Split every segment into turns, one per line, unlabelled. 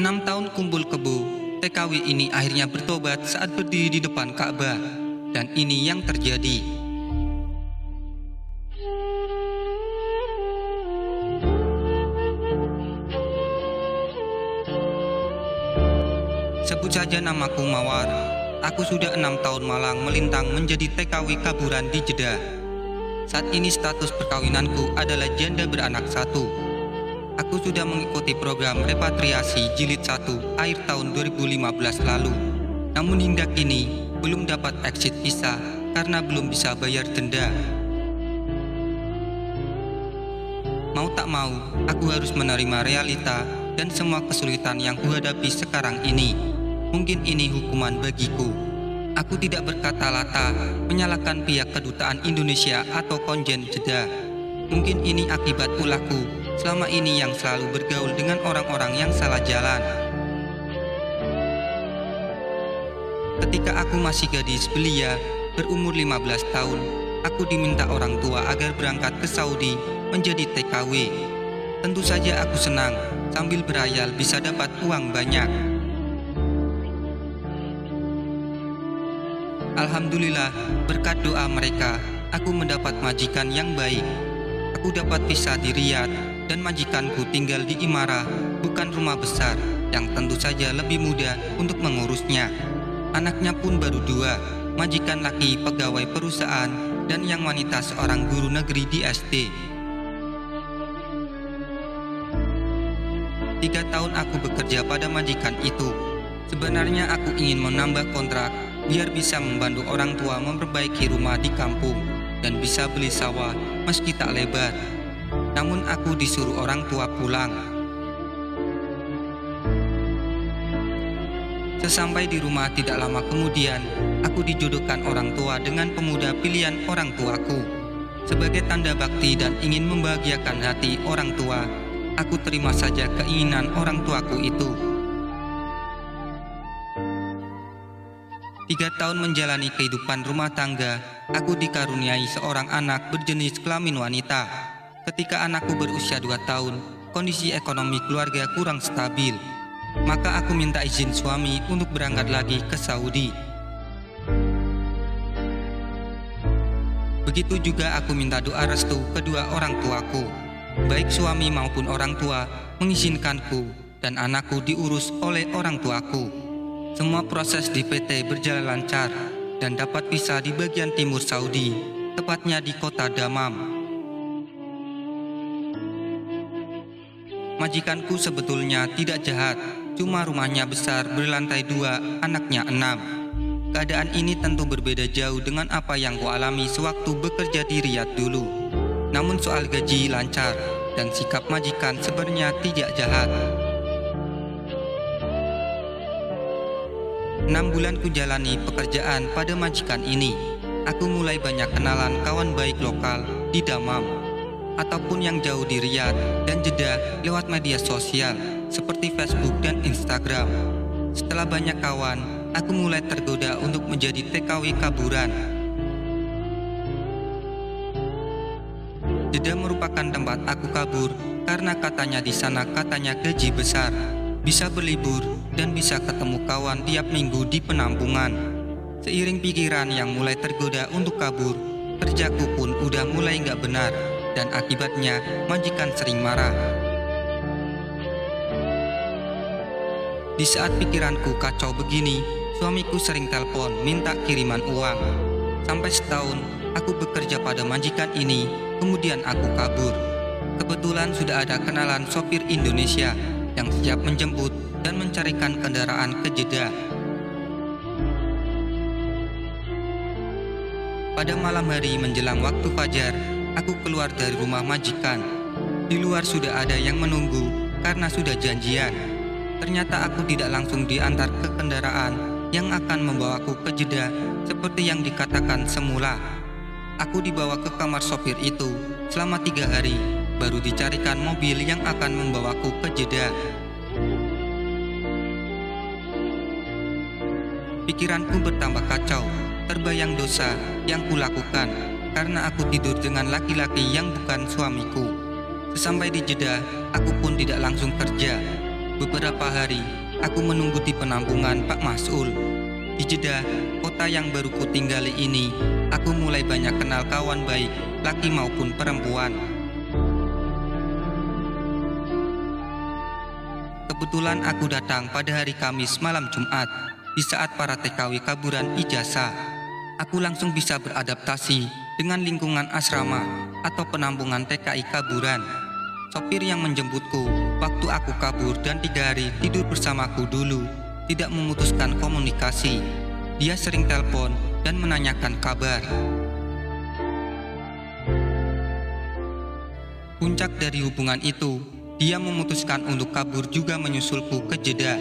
6 tahun kumpul kebo, TKW ini akhirnya bertobat saat berdiri di depan Ka'bah. Dan ini yang terjadi. Sebut saja namaku Mawar. Aku sudah 6 tahun malang melintang menjadi TKW kaburan di Jeddah. Saat ini status perkawinanku adalah janda beranak satu. Aku sudah mengikuti program repatriasi jilid 1 akhir tahun 2015 lalu. Namun hingga kini belum dapat exit visa karena belum bisa bayar denda. Mau tak mau, aku harus menerima realita dan semua kesulitan yang kuhadapi sekarang ini. Mungkin ini hukuman bagiku. Aku tidak berkata lata menyalahkan pihak kedutaan Indonesia atau konjen Jeddah. Mungkin ini akibat ulahku selama ini yang selalu bergaul dengan orang-orang yang salah jalan. Ketika aku masih gadis belia, berumur 15 tahun, aku diminta orang tua agar berangkat ke Saudi menjadi TKW. Tentu saja aku senang, sambil berhayal bisa dapat uang banyak. Alhamdulillah, berkat doa mereka, aku mendapat majikan yang baik. Aku dapat visa di Riyadh, dan majikanku tinggal di Imarah, bukan rumah besar, yang tentu saja lebih mudah untuk mengurusnya. Anaknya pun baru 2, majikan laki pegawai perusahaan, dan yang wanita seorang guru negeri di SD. 3 tahun aku bekerja pada majikan itu. Sebenarnya aku ingin menambah kontrak, biar bisa membantu orang tua memperbaiki rumah di kampung, dan bisa beli sawah meski tak lebar. Namun aku disuruh orang tua pulang. Sesampai di rumah tidak lama kemudian, aku dijodohkan orang tua dengan pemuda pilihan orang tuaku. Sebagai tanda bakti dan ingin membahagiakan hati orang tua, aku terima saja keinginan orang tuaku itu. 3 tahun menjalani kehidupan rumah tangga, aku dikaruniai seorang anak berjenis kelamin wanita. Ketika anakku berusia 2 tahun, kondisi ekonomi keluarga kurang stabil. Maka aku minta izin suami untuk berangkat lagi ke Saudi. Begitu juga aku minta doa restu kedua orang tuaku. Baik suami maupun orang tua mengizinkanku dan anakku diurus oleh orang tuaku. Semua proses di PT berjalan lancar dan dapat visa di bagian timur Saudi, tepatnya di kota Dammam. Majikanku sebetulnya tidak jahat, cuma rumahnya besar berlantai 2, anaknya 6. Keadaan ini tentu berbeda jauh dengan apa yang kualami sewaktu bekerja di Riyadh dulu. Namun soal gaji lancar dan sikap majikan sebenarnya tidak jahat. 6 bulan ku jalani pekerjaan pada majikan ini. Aku mulai banyak kenalan kawan baik lokal di Dammam ataupun yang jauh di Riyadh dan Jeddah lewat media sosial seperti Facebook dan Instagram. Setelah banyak kawan, aku mulai tergoda untuk menjadi TKW kaburan. Jeddah merupakan tempat aku kabur karena katanya di sana katanya gaji besar, bisa berlibur dan bisa ketemu kawan tiap minggu di penampungan. Seiring pikiran yang mulai tergoda untuk kabur, kerjaku pun udah mulai nggak benar. Dan akibatnya majikan sering marah. Di saat pikiranku kacau begini, suamiku sering telepon minta kiriman uang. Sampai setahun aku bekerja pada majikan ini, kemudian aku kabur. Kebetulan sudah ada kenalan sopir Indonesia yang siap menjemput dan mencarikan kendaraan ke Jeddah. Pada malam hari menjelang waktu fajar, aku keluar dari rumah majikan. Di luar sudah ada yang menunggu karena sudah janjian. Ternyata aku tidak langsung diantar ke kendaraan yang akan membawaku ke Jeddah seperti yang dikatakan semula. Aku dibawa ke kamar sopir itu selama 3 hari, baru dicarikan mobil yang akan membawaku ke Jeddah. Pikiranku bertambah kacau, terbayang dosa yang kulakukan karena aku tidur dengan laki-laki yang bukan suamiku. Sesampai di Jeddah, aku pun tidak langsung kerja. Beberapa hari, aku menunggu di penampungan Pak Mas'ul. Di Jeddah, kota yang baru ku tinggali ini, aku mulai banyak kenal kawan baik, laki maupun perempuan. Kebetulan aku datang pada hari Kamis malam Jumat, di saat para TKW kaburan ijazah. Aku langsung bisa beradaptasi dengan lingkungan asrama atau penampungan TKI kaburan. Sopir yang menjemputku waktu aku kabur dan 3 hari tidur bersamaku dulu tidak memutuskan komunikasi. Dia sering telepon dan menanyakan kabar. Puncak dari hubungan itu, dia memutuskan untuk kabur juga menyusulku ke Jeddah.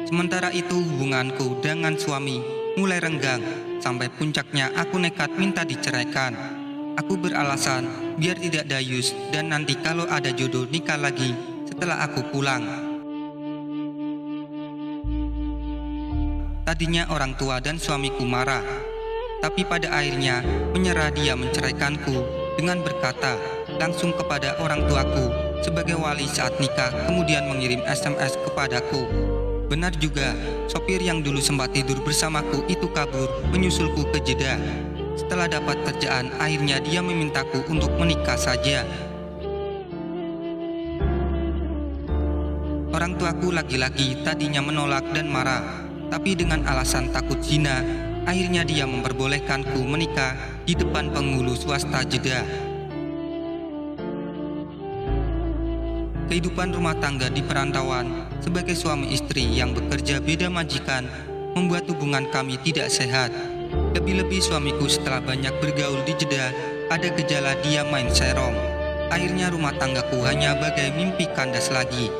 Sementara itu hubunganku dengan suami mulai renggang, sampai puncaknya aku nekat minta diceraikan. Aku beralasan biar tidak dayus dan nanti kalau ada jodoh nikah lagi setelah aku pulang. Tadinya orang tua dan suamiku marah, tapi pada akhirnya menyerah. Dia menceraikanku dengan berkata langsung kepada orang tuaku sebagai wali saat nikah, kemudian mengirim SMS kepadaku. Benar juga, sopir yang dulu sempat tidur bersamaku itu kabur menyusulku ke Jeddah. Setelah dapat kerjaan, akhirnya dia memintaku untuk menikah saja. Orang tuaku laki-laki tadinya menolak dan marah, tapi dengan alasan takut zina, akhirnya dia memperbolehkanku menikah di depan penghulu swasta Jeddah. Kehidupan rumah tangga di perantauan sebagai suami istri yang bekerja beda majikan membuat hubungan kami tidak sehat. Lebih-lebih suamiku setelah banyak bergaul di Jeddah ada gejala dia main serong. Akhirnya rumah tanggaku hanya bagai mimpi kandas lagi.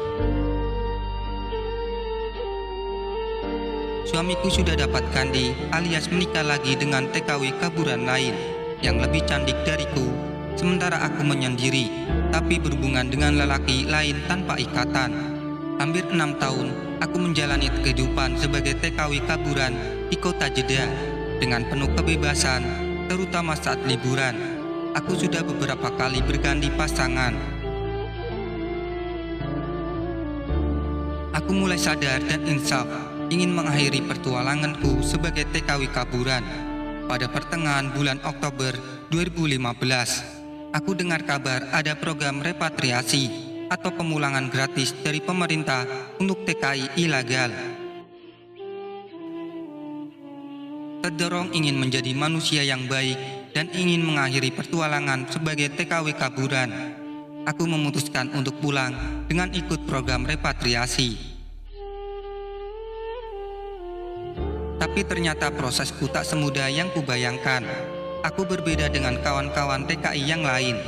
Suamiku sudah dapat kandi alias menikah lagi dengan TKW kaburan lain yang lebih cantik dariku. Sementara aku menyendiri, tapi berhubungan dengan lelaki lain tanpa ikatan. Hampir 6 tahun aku menjalani kehidupan sebagai TKW kaburan di kota Jeddah dengan penuh kebebasan, terutama saat liburan. Aku sudah beberapa kali berganti pasangan. Aku mulai sadar dan insaf ingin mengakhiri pertualanganku sebagai TKW kaburan. Pada pertengahan bulan Oktober 2015, aku dengar kabar ada program repatriasi atau pemulangan gratis dari pemerintah untuk TKI ilegal. Terdorong ingin menjadi manusia yang baik dan ingin mengakhiri pertualangan sebagai TKW kaburan, aku memutuskan untuk pulang dengan ikut program repatriasi. Tapi ternyata prosesku tak semudah yang kubayangkan. Aku berbeda dengan kawan-kawan TKI yang lain.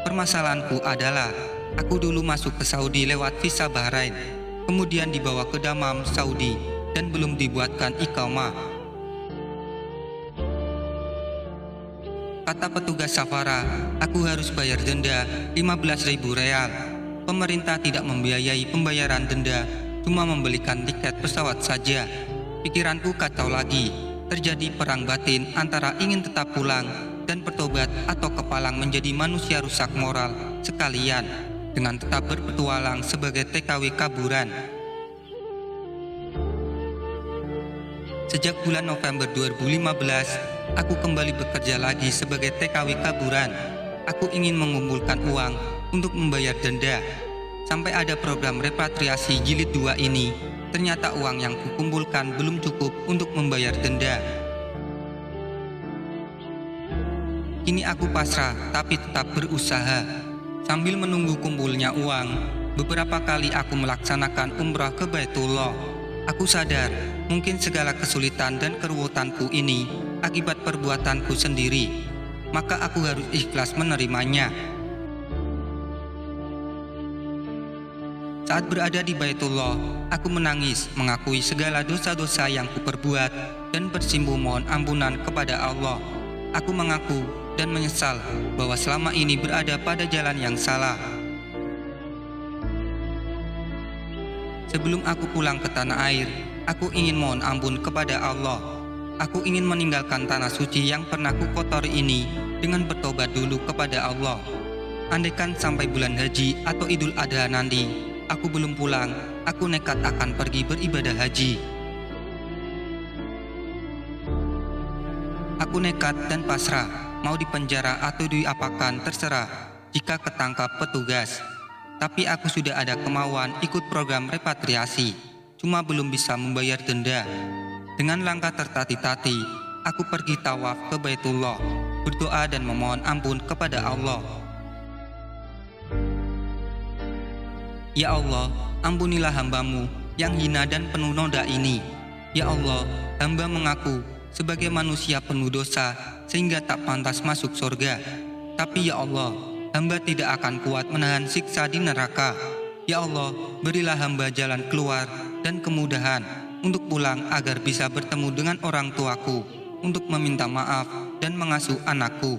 Permasalahanku adalah aku dulu masuk ke Saudi lewat visa Bahrain, kemudian dibawa ke Dammam, Saudi, dan belum dibuatkan iqamah. Kata petugas safara, aku harus bayar denda 15.000 real. Pemerintah tidak membiayai pembayaran denda, cuma membelikan tiket pesawat saja. Pikiranku kacau lagi. Terjadi perang batin antara ingin tetap pulang dan bertobat atau kepalang menjadi manusia rusak moral sekalian dengan tetap berpetualang sebagai TKW kaburan. Sejak bulan November 2015, aku kembali bekerja lagi sebagai TKW kaburan. Aku ingin mengumpulkan uang untuk membayar denda. Sampai ada program repatriasi jilid 2 ini, ternyata uang yang kukumpulkan belum cukup untuk membayar denda. Kini aku pasrah tapi tetap berusaha. Sambil menunggu kumpulnya uang, beberapa kali aku melaksanakan umrah ke Baitullah. Aku sadar mungkin segala kesulitan dan keruwetanku ini akibat perbuatanku sendiri, maka aku harus ikhlas menerimanya. Saat berada di Baitullah, aku menangis mengakui segala dosa-dosa yang kuperbuat dan bersimpuh mohon ampunan kepada Allah. Aku mengaku dan menyesal bahwa selama ini berada pada jalan yang salah. Sebelum aku pulang ke tanah air, aku ingin mohon ampun kepada Allah. Aku ingin meninggalkan tanah suci yang pernah kukotori ini dengan bertobat dulu kepada Allah. Andaikan sampai bulan haji atau Idul Adha nanti, aku belum pulang, aku nekat akan pergi beribadah haji. Aku nekat dan pasrah, mau dipenjara atau diapakan terserah jika ketangkap petugas. Tapi aku sudah ada kemauan ikut program repatriasi, cuma belum bisa membayar denda. Dengan langkah tertati-tati, aku pergi tawaf ke Baitullah, berdoa dan memohon ampun kepada Allah. Ya Allah, ampunilah hamba-Mu yang hina dan penuh noda ini. Ya Allah, hamba mengaku sebagai manusia penuh dosa sehingga tak pantas masuk surga. Tapi ya Allah, hamba tidak akan kuat menahan siksa di neraka. Ya Allah, berilah hamba jalan keluar dan kemudahan untuk pulang agar bisa bertemu dengan orang tuaku, untuk meminta maaf dan mengasuh anakku.